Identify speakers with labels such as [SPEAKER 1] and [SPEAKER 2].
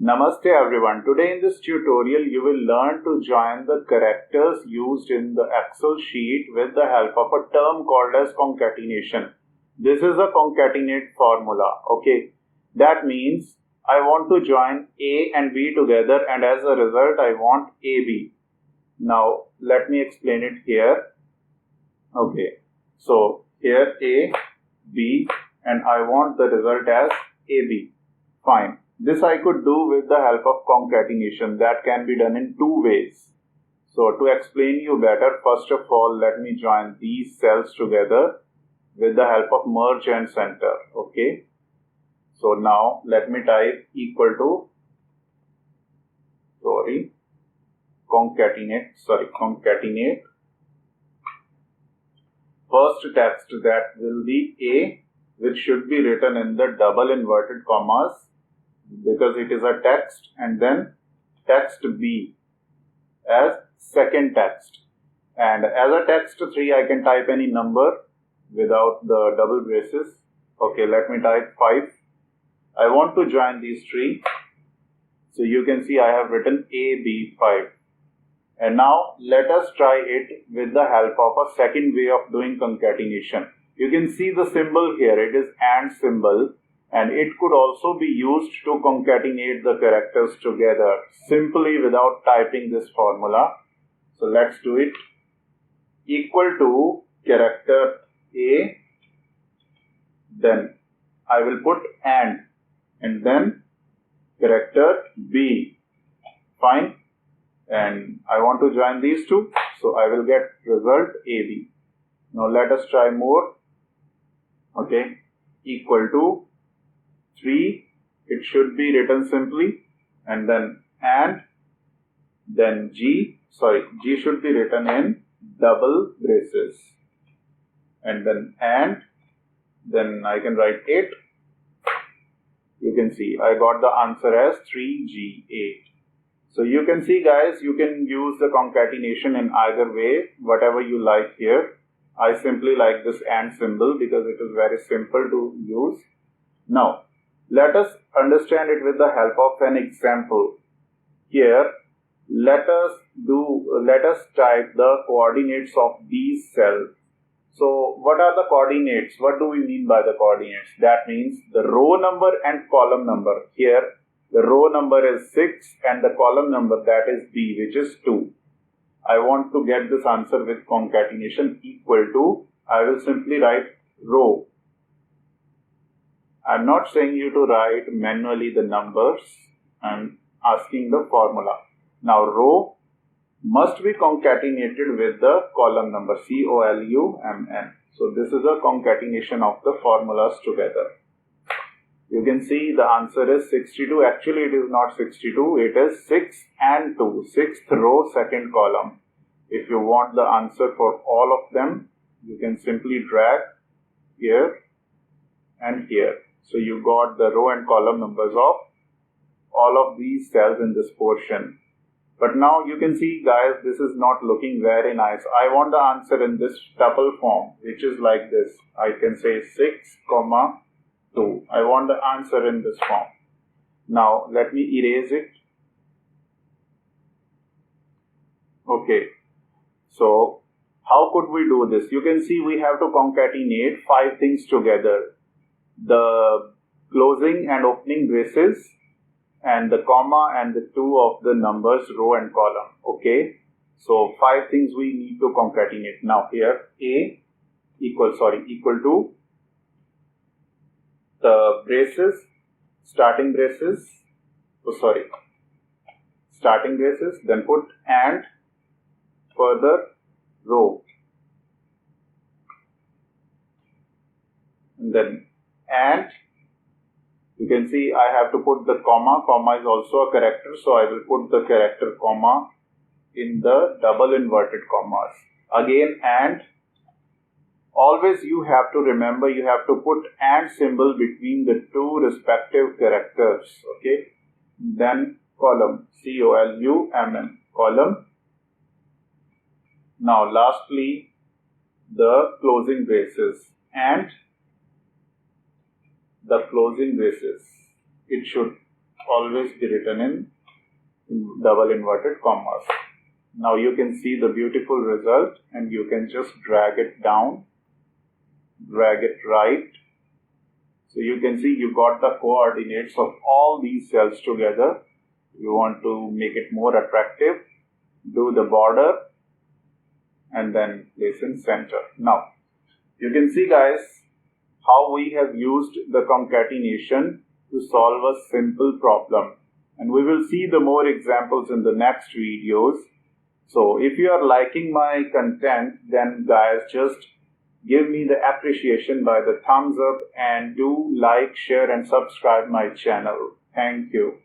[SPEAKER 1] Namaste everyone. Today in this tutorial you will learn to join the characters used in the Excel sheet with the help of a term called as concatenation. This is a concatenate formula. Okay, that means I want to join A and B together and as a result I want AB. Now let me explain it here. Okay, so here A, B and I want the result as AB. Fine. This I could do with the help of concatenation. That can be done in two ways. So to explain you better, first of all, let me join these cells together with the help of merge and center. Okay. So now let me type concatenate. First text, that will be A, which should be written in the double inverted commas because it is a text, and then text B as second text, and as a text 3 I can type any number without the double braces. Okay, let me type 5. I want to join these three, so you can see I have written AB5. And now let us try it with the help of a second way of doing concatenation. You can see the symbol here, it is AND symbol, and it could also be used to concatenate the characters together simply without typing this formula. So let's do it. Equal to character A, then I will put and then character B. Fine. And I want to join these two, so I will get result AB. Now let us try more. Okay, equal to 3, it should be written simply, and then G should be written in double braces, and then I can write 8. You can see I got the answer as 3G8. So you can see guys, you can use the concatenation in either way, whatever you like here. I simply like this AND symbol because it is very simple to use. Now let us understand it with the help of an example. Here let us type the coordinates of these cells. So what are the coordinates? What do we mean by the coordinates? That means the row number and column number. Here the row number is 6 and the column number, that is B, which is 2. I want to get this answer with concatenation. Equal to, I will simply write row. I am not saying you to write manually the numbers, I am asking the formula. Now row must be concatenated with the column number, COLUMN. So this is a concatenation of the formulas together. You can see the answer is 62. Actually it is not 62, it is 6 and 2, 6th row, 2nd column. If you want the answer for all of them, you can simply drag here and here. So you got the row and column numbers of all of these cells in this portion. But now you can see guys, this is not looking very nice. I want the answer in this tuple form, which is like this. I can say 6, 2. I want the answer in this form. Now let me erase it. Okay, so how could we do this? You can see we have to concatenate 5 things together: the closing and opening braces, and the comma and the 2 of the numbers row and column. Okay, so 5 things we need to concatenate. Now here A equal to the braces, starting braces, then put and further row, and then and you can see I have to put the comma is also a character, so I will put the character comma in the double inverted commas. Again and always you have to remember, you have to put AND symbol between the two respective characters. Okay, then column, COLUMN, column. Now lastly the closing braces and the closing braces. It should always be written in double inverted commas. Now you can see the beautiful result, and you can just drag it down, drag it right. So you can see you got the coordinates of all these cells together. You want to make it more attractive, do the border and then place in center. Now you can see, guys, how we have used the concatenation to solve a simple problem, and we will see the more examples in the next videos. So if you are liking my content, then guys, just give me the appreciation by the thumbs up, and do like, share and subscribe my channel. Thank you.